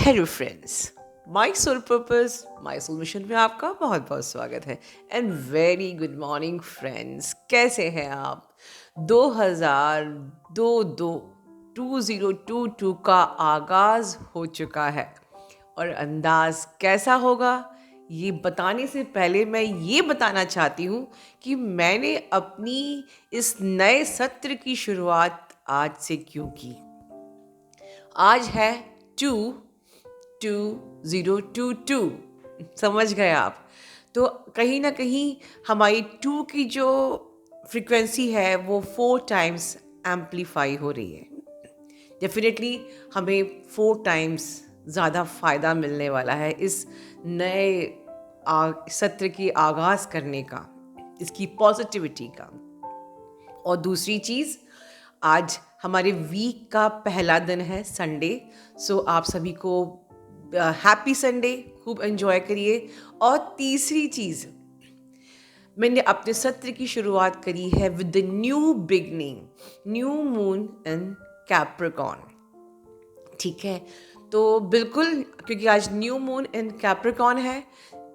Hello friends, my soul purpose my soul mission में आपका बहुत बहुत स्वागत है and very good morning friends. कैसे हैं आप? 2022 का आगाज़ हो चुका है और अंदाज कैसा होगा ये बताने से पहले मैं ये बताना चाहती हूँ कि मैंने अपनी इस नए सत्र की शुरुआत आज से क्यों की। आज है 2022, समझ गए आप? तो कहीं ना कहीं हमारी 2 की जो फ्रीक्वेंसी है वो 4 टाइम्स एम्पलीफाई हो रही है। डेफिनेटली हमें 4 टाइम्स ज़्यादा फ़ायदा मिलने वाला है इस नए सत्र की आगाज़ करने का, इसकी पॉजिटिविटी का। और दूसरी चीज़, आज हमारे वीक का पहला दिन है संडे। सो आप सभी को हैप्पी संडे, खूब एंजॉय करिए। और तीसरी चीज़, मैंने अपने सत्र की शुरुआत करी है with the new beginning, new moon in Capricorn. ठीक है, तो बिल्कुल, क्योंकि आज न्यू मून इन कैप्रिकॉर्न है,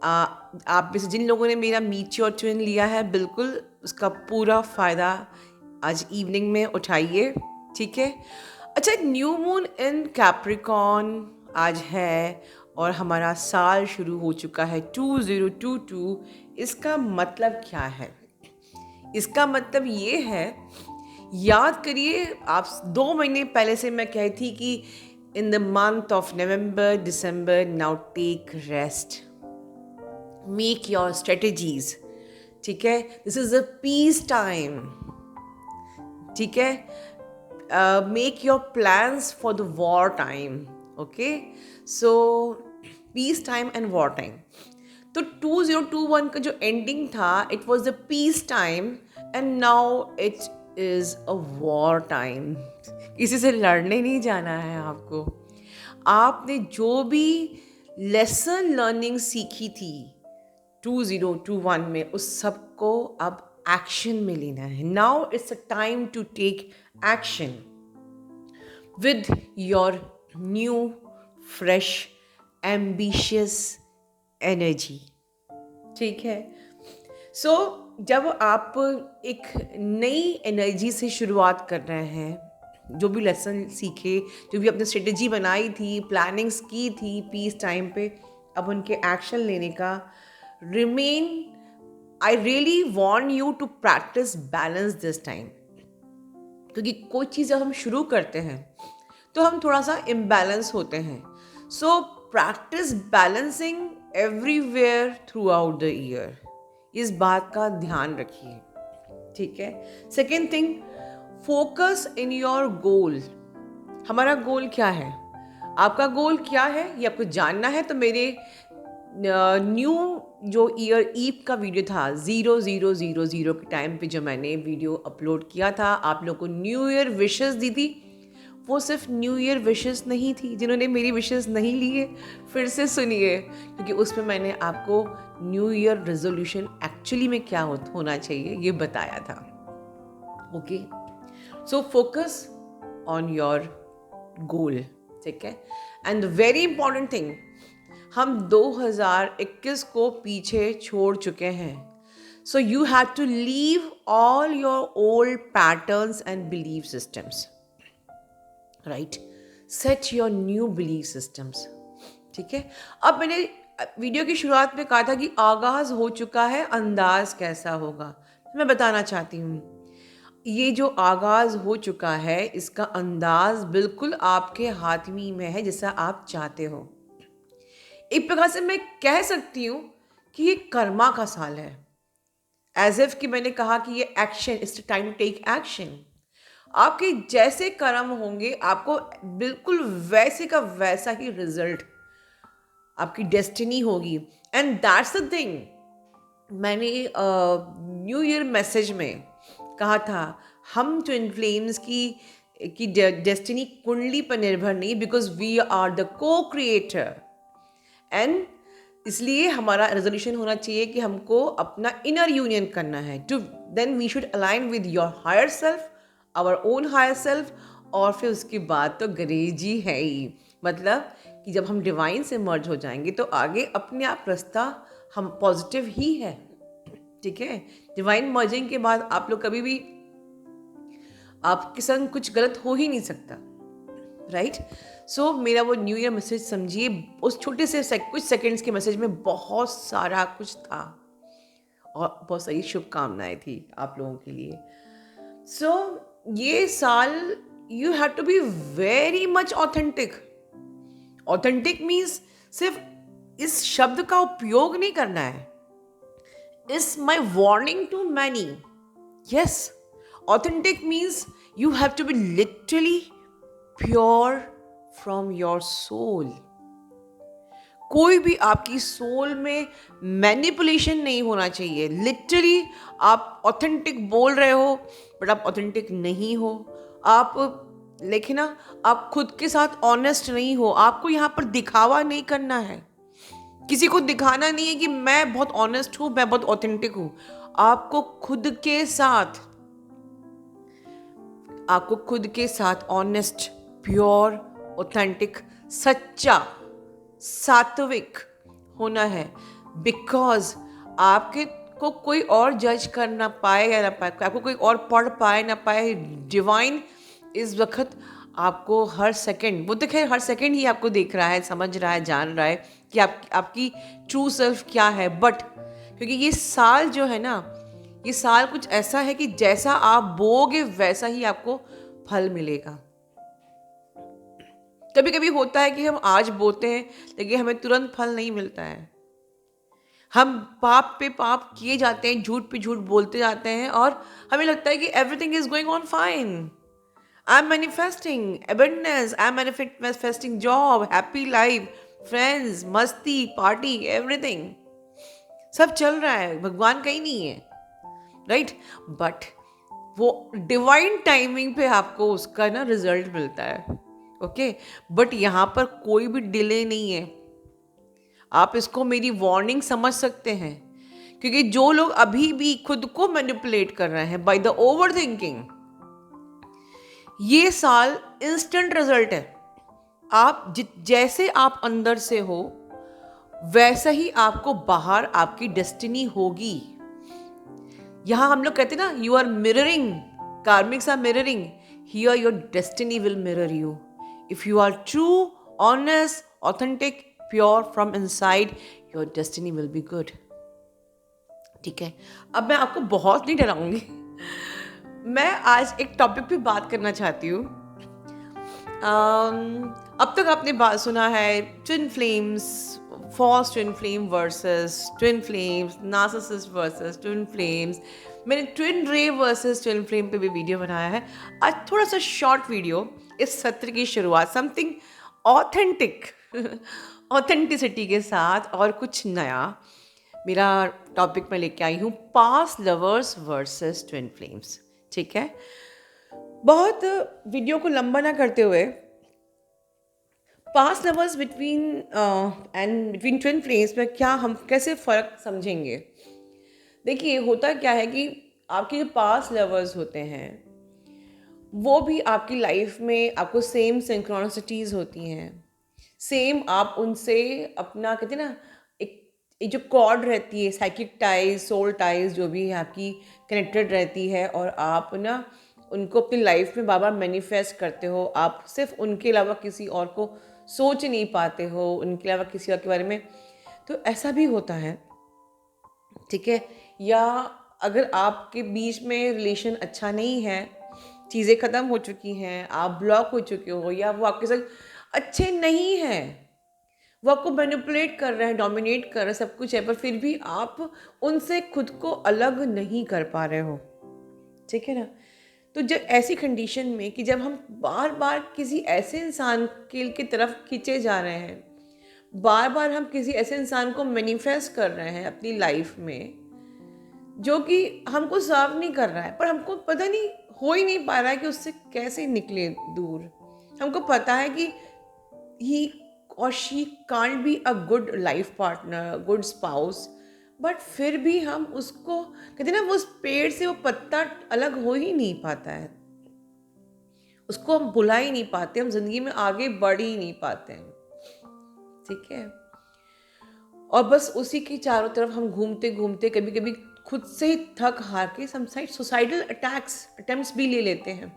आप में से जिन लोगों ने मेरा मीट योर ट्विन लिया है, बिल्कुल उसका पूरा फ़ायदा आज इवनिंग में उठाइए। ठीक है। अच्छा, न्यू मून इन कैप्रिकॉर्न आज है और हमारा साल शुरू हो चुका है 2022। इसका मतलब क्या है? इसका मतलब ये है, याद करिए, आप 2 महीने पहले से मैं कही थी कि in the month of November December now take rest, make your strategies. ठीक है, this is a peace time. ठीक है, make your plans for the war time. Okay, so peace time and war time. तो 2021 का जो ending था, it was the peace time and now it is a war time. किसी से लड़ने नहीं जाना है आपको। आपने जो भी लेसन लर्निंग सीखी थी 2021 में, उस सबको अब एक्शन में लेना है। Now it's a time to take action with your new fresh ambitious energy। ठीक है। सो जब आप एक नई एनर्जी से शुरुआत कर रहे हैं, जो भी लेसन सीखे, जो भी अपनी स्ट्रेटजी बनाई थी, प्लानिंग्स की थी पीस टाइम पे, अब उनके एक्शन लेने का, remain, I really want you to practice balance this time. क्योंकि कोई चीज़ जब हम शुरू करते हैं तो हम थोड़ा सा इम्बैलेंस होते हैं। So practice balancing everywhere through out the year. इस बात का ध्यान रखिए। ठीक है। Second thing, focus in your goal. हमारा गोल क्या है? आपका गोल क्या है ये आपको जानना है तो मेरे न्यू जो ईयर ईव का वीडियो था 0000 के टाइम पे जो मैंने वीडियो अपलोड किया था, आप लोगों को न्यू ईयर विशेस दी थी। वो सिर्फ न्यू ईयर विशेस नहीं थी। जिन्होंने मेरी विशेस नहीं लिए, फिर से सुनिए, क्योंकि उसमें मैंने आपको न्यू ईयर रेजोल्यूशन एक्चुअली में क्या होना चाहिए ये बताया था। Okay, so focus on your goal. ठीक है। एंड वेरी इंपॉर्टेंट थिंग, हम 2021 को पीछे छोड़ चुके हैं। So you have to leave all your old patterns and believe systems, right? Set your new believe systems. ठीक है। अब मैंने वीडियो की शुरुआत में कहा था कि आगाज हो चुका है, अंदाज कैसा होगा। मैं बताना चाहती हूँ, ये जो आगाज हो चुका है, इसका अंदाज बिल्कुल आपके हाथ में है, जैसा आप चाहते हो। एक प्रकार से मैं कह सकती हूँ कि ये कर्मा का साल है। एज इफ कि मैंने कहा कि ये action, it's time to take action. आपके जैसे कर्म होंगे, आपको बिल्कुल वैसे का वैसा ही रिजल्ट, आपकी डेस्टिनी होगी। एंड दैट्स द थिंग, मैंने न्यू ईयर मैसेज में कहा था, हम ट्विन फ्लेम्स की डेस्टिनी कुंडली पर निर्भर नहीं, बिकॉज वी आर द को क्रिएटर। एंड इसलिए हमारा रेजोल्यूशन होना चाहिए कि हमको अपना इनर यूनियन करना है। To then we should align with your higher self, our own higher self. और फिर उसके बाद तो गणेश जी है ही। मतलब कि जब हम डिवाइन से मर्ज हो जाएंगे तो आगे अपने आप रास्ता हम पॉजिटिव ही है, ठीक है। डिवाइन मर्जिंग के बाद आप लोग कभी भी आपके संग कुछ गलत हो ही नहीं सकता, राइट। सो मेरा वो न्यू ईयर मैसेज समझिए, उस छोटे से कुछ सेकंड्स के मैसेज में बहुत सारा कुछ था और बहुत सारी शुभकामनाएं थी आप लोगों के लिए। सो ये साल you have to be very much authentic. Authentic means सिर्फ इस शब्द का उपयोग नहीं करना है। Is my warning to many. Yes, authentic means you have to be literally pure from your soul. कोई भी आपकी सोल में मैनिपुलेशन नहीं होना चाहिए। लिटरली आप ऑथेंटिक बोल रहे हो बट आप ऑथेंटिक नहीं हो। आप लेकिन ना, आप खुद के साथ ऑनेस्ट नहीं हो। आपको यहाँ पर दिखावा नहीं करना है, किसी को दिखाना नहीं है कि मैं बहुत ऑनेस्ट हूँ, मैं बहुत ऑथेंटिक हूँ। आपको खुद के साथ ऑनेस्ट, प्योर, ऑथेंटिक, सच्चा, सात्विक होना है। बिकॉज आपके को कोई और जज कर ना पाए या ना पाए, आपको कोई और पढ़ पाए ना पाए। डिवाइन इस वक्त आपको हर सेकंड, वो तो खैर हर सेकंड ही आपको देख रहा है, समझ रहा है, जान रहा है कि आपकी ट्रू सेल्फ क्या है। बट क्योंकि ये साल जो है ना, ये साल कुछ ऐसा है कि जैसा आप बोओगे वैसा ही आपको फल मिलेगा। कभी कभी होता है कि हम आज बोते हैं लेकिन हमें तुरंत फल नहीं मिलता है। हम पाप पे पाप किए जाते हैं, झूठ पे झूठ बोलते जाते हैं और हमें लगता है कि everything is going on fine. I am manifesting abundance, I am manifesting job, happy life, friends, मस्ती, पार्टी, एवरीथिंग सब चल रहा है, भगवान कहीं नहीं है, राइट। बट वो डिवाइन टाइमिंग पे आपको उसका ना रिजल्ट मिलता है, ओके। बट यहाँ पर कोई भी डिले नहीं है। आप इसको मेरी वार्निंग समझ सकते हैं, क्योंकि जो लोग अभी भी खुद को मैनिपुलेट कर रहे हैं बाय द ओवर थिंकिंग, ये साल इंस्टेंट रिजल्ट है। आप जैसे आप अंदर से हो वैसा ही आपको बाहर आपकी डेस्टिनी होगी। यहां हम लोग कहते हैं ना, you are mirroring, karmics are mirroring, here your destiny will mirror you. If you are true, honest, authentic, pure from inside, your destiny will be good, ठीक है। अब मैं आपको बहुत नहीं डराऊंगी। मैं आज एक टॉपिक पे बात करना चाहती हूँ। अब तक आपने बात सुना है twin flames, false twin flame versus twin flames, narcissist versus twin flames. मैंने twin ray versus twin flame पे भी वीडियो बनाया है। आज थोड़ा सा शॉर्ट वीडियो, इस सत्र की शुरुआत समथिंग ऑथेंटिक, ऑथेंटिसिटी के साथ और कुछ नया मेरा टॉपिक मैं लेके आई हूँ, past lovers versus twin flames, ठीक है। बहुत वीडियो को लंबा ना करते हुए, past lovers between twin flames में क्या हम कैसे फ़र्क समझेंगे। देखिए, होता क्या है कि आपके जो पास्ट लवर्स होते हैं वो भी आपकी लाइफ में आपको सेम सिंक्रोनिसिटीज़ होती हैं, सेम आप उनसे अपना कहते हैं ना, एक जो कॉर्ड रहती है, साइकिक टाइज, सोल टाइज जो भी है आपकी कनेक्टेड रहती है और आप ना उनको अपनी लाइफ में बार बार मैनिफेस्ट करते हो। आप सिर्फ उनके अलावा किसी और को सोच नहीं पाते हो, उनके अलावा किसी और के बारे में। तो ऐसा भी होता है, ठीक है। या अगर आपके बीच में रिलेशन अच्छा नहीं है, चीज़ें ख़त्म हो चुकी हैं, आप ब्लॉक हो चुके हो, या वो आपके साथ अच्छे नहीं हैं, वो आपको मैनिपुलेट कर रहे हैं, डोमिनेट कर रहे हैं, सब कुछ है, पर फिर भी आप उनसे खुद को अलग नहीं कर पा रहे हो, ठीक है ना। तो जब ऐसी कंडीशन में कि जब हम बार बार किसी ऐसे इंसान की तरफ खींचे जा रहे हैं, बार बार हम किसी ऐसे इंसान को मैनिफेस्ट कर रहे हैं अपनी लाइफ में जो कि हमको सर्व नहीं कर रहा है, पर हमको पता नहीं, हो ही नहीं पा रहा है कि उससे कैसे निकले दूर। हमको पता है कि ही और she can't be a good life partner, good spouse, but फिर भी हम उसको कहते हैं ना, वो उस पेड़ से वो पत्ता अलग हो ही नहीं पाता है। उसको हम भुला ही नहीं पाते, हम जिंदगी में आगे बढ़ ही नहीं पाते हैं, ठीक है। और बस उसी के चारों तरफ हम घूमते घूमते कभी कभी खुद से ही थक हार के सुसाइडल अटेम्प्ट्स भी ले लेते हैं।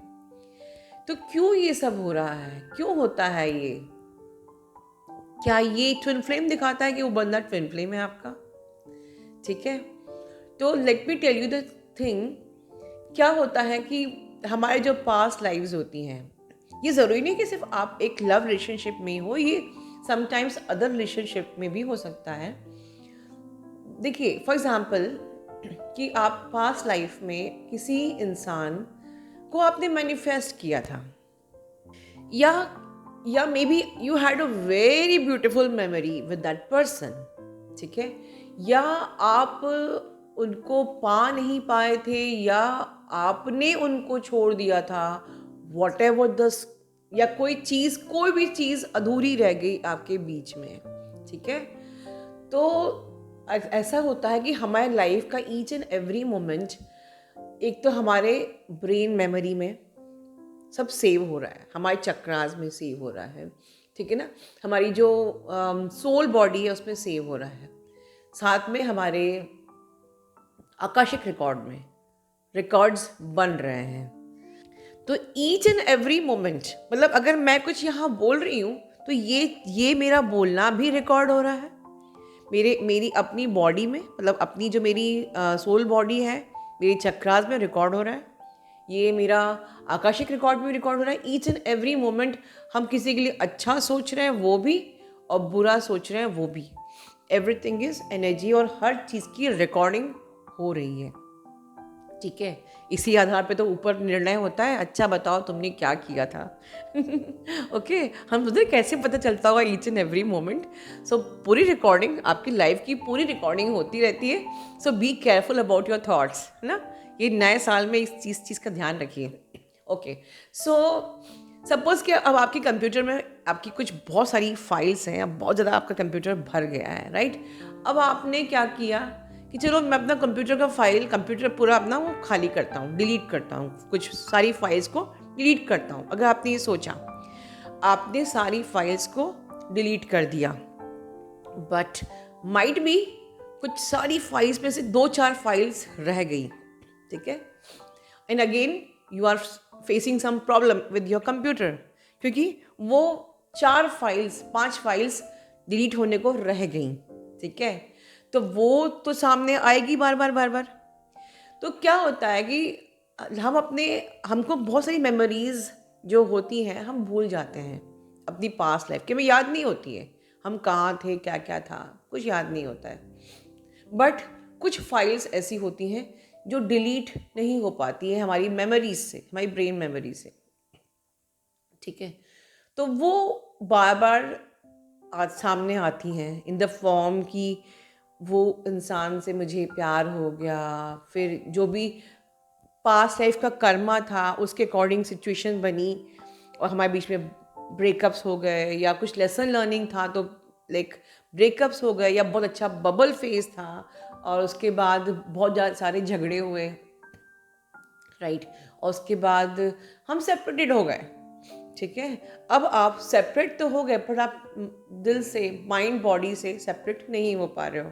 तो क्यों ये सब हो रहा है, क्यों होता है ये? क्या ये ट्विन फ्लेम दिखाता है कि वो बंदा ट्विन फ्लेम है आपका? ठीक है, तो let me tell you the thing. क्या होता है कि हमारे जो पास्ट लाइव्स होती हैं, ये ज़रूरी नहीं कि सिर्फ आप एक लव रिलेशनशिप में हो, ये समटाइम्स अदर रिलेशनशिप में भी हो सकता है। देखिए फॉर एग्जांपल कि आप पास्ट लाइफ में किसी इंसान को आपने मैनिफेस्ट किया था, या may be you had a very beautiful memory with that person, ठीक है, या आप उनको पा नहीं पाए थे, या आपने उनको छोड़ दिया था, वॉट एवर द, या कोई भी चीज़ अधूरी रह गई आपके बीच में, ठीक है। तो ऐसा होता है कि हमारे लाइफ का ईच एंड एवरी मोमेंट एक तो हमारे ब्रेन मेमोरी में सब सेव हो रहा है, हमारे चक्रास में सेव हो रहा है, ठीक है ना, हमारी जो सोल बॉडी है उसमें सेव हो रहा है, साथ में हमारे आकाशिक रिकॉर्ड में रिकॉर्ड्स बन रहे हैं। तो ईच एंड एवरी मोमेंट, मतलब अगर मैं कुछ यहाँ बोल रही हूँ तो ये मेरा बोलना भी रिकॉर्ड हो रहा है मेरी अपनी बॉडी में, मतलब अपनी जो मेरी सोल बॉडी है, मेरे चक्रास में रिकॉर्ड हो रहा है, ये मेरा आकाशिक रिकॉर्ड में रिकॉर्ड हो रहा है। ईच एंड एवरी मोमेंट हम किसी के लिए अच्छा सोच रहे हैं वो भी, और बुरा सोच रहे हैं वो भी, एवरीथिंग इज एनर्जी, और हर चीज़ की रिकॉर्डिंग हो रही है, ठीक है। इसी आधार पे तो ऊपर निर्णय होता है, अच्छा बताओ तुमने क्या किया था। ओके, हम सोचते कैसे पता चलता होगा ईच एंड एवरी मोमेंट। सो पूरी रिकॉर्डिंग, आपकी लाइफ की पूरी रिकॉर्डिंग होती रहती है। So be careful about your thoughts, है ना, ये नए साल में इस चीज़ का ध्यान रखिए। ओके, सो सपोज कि अब आपके कंप्यूटर में आपकी कुछ बहुत सारी फाइल्स हैं, अब बहुत ज़्यादा आपका कंप्यूटर भर गया है, राइट। अब आपने क्या किया कि चलो मैं अपना कंप्यूटर पूरा अपना वो खाली करता हूँ, डिलीट करता हूँ, कुछ सारी फाइल्स को डिलीट करता हूँ। अगर आपने ये सोचा, आपने सारी फाइल्स को डिलीट कर दिया, बट माइट बी कुछ सारी फाइल्स में से 2-4 फाइल्स रह गई, ठीक है, and again you are facing some problem with your computer, क्योंकि वो 5 फाइल्स डिलीट होने को रह गई, ठीक है। तो वो तो सामने आएगी बार बार। तो क्या होता है कि हमको बहुत सारी मेमोरीज जो होती हैं हम भूल जाते हैं, अपनी पास्ट लाइफ की हमें याद नहीं होती है, हम कहाँ थे, क्या क्या था, कुछ याद नहीं होता है। बट कुछ फाइल्स ऐसी होती हैं जो डिलीट नहीं हो पाती है हमारी मेमोरीज से, हमारी ब्रेन मेमोरी से, ठीक है। तो वो बार बार आज सामने आती हैं इन द फॉर्म की वो इंसान से मुझे प्यार हो गया, फिर जो भी पास्ट लाइफ का कर्मा था उसके अकॉर्डिंग सिचुएशन बनी और हमारे बीच में ब्रेकअप्स हो गए, या कुछ लेसन लर्निंग था तो लाइक ब्रेकअप्स हो गए, या बहुत अच्छा बबल फेज था और उसके बाद बहुत ज़्यादा सारे झगड़े हुए, राइट, और उसके बाद हम सेपरेटेड हो गए, ठीक है। अब आप सेपरेट तो हो गए पर आप दिल से, माइंड बॉडी से सेपरेट नहीं हो पा रहे हो,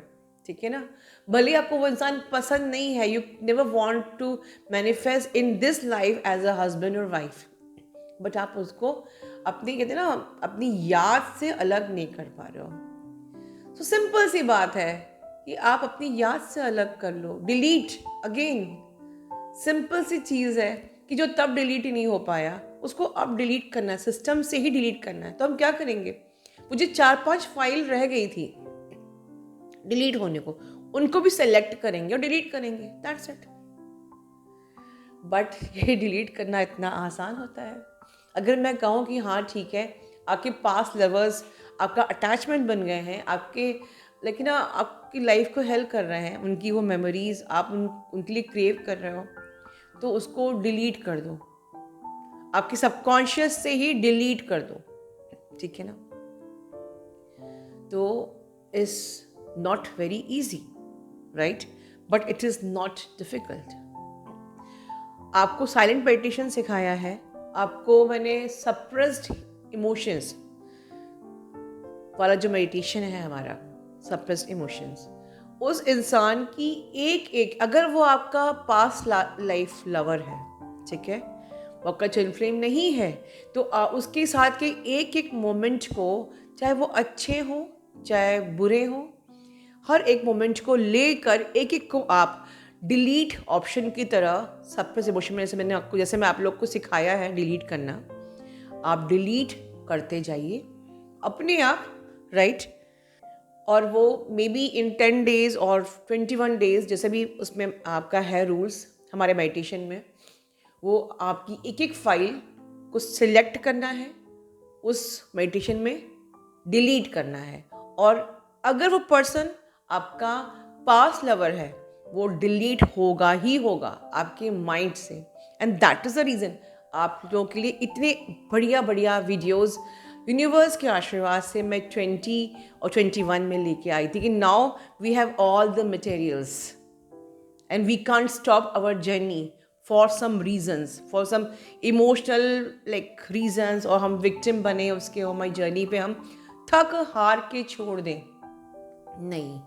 ठीक है ना। भले आपको वो इंसान पसंद नहीं है, you never want to manifest in this life as a husband और वाइफ, बट आप उसको अपनी, कहते हैं ना, अपनी याद से अलग नहीं कर पा रहे हो। तो सिंपल सी बात है कि आप अपनी याद से अलग कर लो, डिलीट अगेन। सिंपल सी चीज़ है कि जो तब डिलीट ही नहीं हो पाया उसको अब डिलीट करना है, सिस्टम से ही डिलीट करना है। तो हम क्या करेंगे, मुझे 4-5 फाइल रह गई थी डिलीट होने को, उनको भी सेलेक्ट करेंगे और डिलीट करेंगे, दैट्स इट। बट ये डिलीट करना इतना आसान होता है? अगर मैं कहूँ कि हाँ ठीक है, आपके पास लवर्स आपका अटैचमेंट बन गए हैं आपके, लेकिन ना आपकी लाइफ को हेल्प कर रहे हैं, उनकी वो मेमोरीज आप उनके लिए क्रेव कर रहे हो, तो उसको डिलीट कर दो, आपके सबकॉन्शियस से ही डिलीट कर दो, ठीक है ना। तो is not very easy, right, but it is not difficult. आपको साइलेंट मेडिटेशन सिखाया है, आपको मैंने सप्रेस्ड इमोशंस वाला जो मेडिटेशन है हमारा, सप्रेस्ड इमोशंस, उस इंसान की एक एक, अगर वो आपका पास्ट लाइफ लवर है, ठीक है, वो आपका ट्विन फ्लेम नहीं है, तो उसके साथ के एक एक मोमेंट को, चाहे वो अच्छे हो चाहे बुरे हो, हर एक मोमेंट को लेकर एक एक को आप डिलीट ऑप्शन की तरह सप्रेस इमोशन में, जैसे मैं आप लोग को सिखाया है डिलीट करना, आप डिलीट करते जाइए अपने आप, राइट। और वो मे बी इन 10 डेज और 21 डेज, जैसे भी उसमें आपका है रूल्स हमारे मेडिटेशन में, वो आपकी एक एक फाइल को सिलेक्ट करना है, उस मेडिटेशन में डिलीट करना है। और अगर वो पर्सन आपका पास्ट लवर है, वो डिलीट होगा ही होगा आपके माइंड से। And that is the reason आप लोगों के लिए इतने बढ़िया बढ़िया वीडियोस यूनिवर्स के आशीर्वाद से मैं 20 और 21 में लेके आई थी कि now we have all the materials and we can't stop our journey for some reasons, for some emotional like reasons, और हम victim बने उसके हमारी जर्नी पे, हम थक हार के छोड़ दें। नहीं,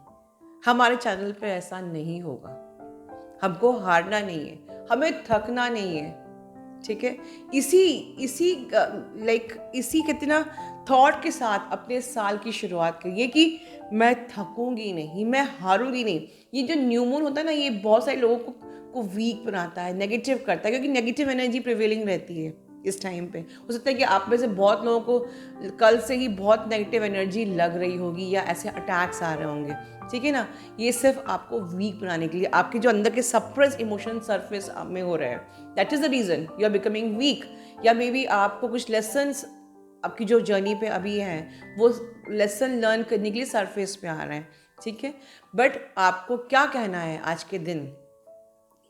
हमारे चैनल पे ऐसा नहीं होगा। हमको हारना नहीं है, हमें थकना नहीं है, ठीक है। इसी कितना थॉट के साथ अपने साल की शुरुआत करिए कि मैं थकूंगी नहीं, मैं हारूंगी नहीं। ये जो न्यू मून होता है ना, ये बहुत सारे लोगों को वीक बनाता है, नेगेटिव करता है, क्योंकि नेगेटिव एनर्जी प्रिवेलिंग रहती है इस टाइम पे। हो सकता है कि आप में से बहुत लोगों को कल से ही बहुत नेगेटिव एनर्जी लग रही होगी या ऐसे अटैक्स आ रहे होंगे, ठीक है ना। ये सिर्फ आपको वीक बनाने के लिए, आपके जो अंदर के सप्रेस इमोशन सरफेस में हो रहे हैं, that is the reason you are becoming weak. या मे बी आपको कुछ लेसन्स आपकी जो जर्नी पे अभी हैं, वो लेसन लर्न करने के लिए सरफेस पे आ रहे हैं, ठीक है। बट आपको क्या कहना है आज के दिन,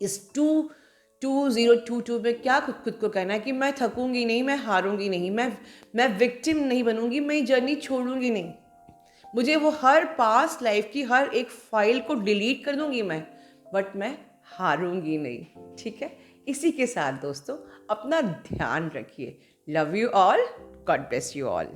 इस 2022 में क्या खुद को कहना है कि मैं थकूंगी नहीं, मैं हारूंगी नहीं, मैं विक्टिम नहीं बनूंगी, मैं जर्नी छोड़ूंगी नहीं। मुझे वो हर पास्ट लाइफ की हर एक फाइल को डिलीट कर दूंगी मैं, बट मैं हारूंगी नहीं, ठीक है। इसी के साथ दोस्तों अपना ध्यान रखिए। Love you all, God bless you all.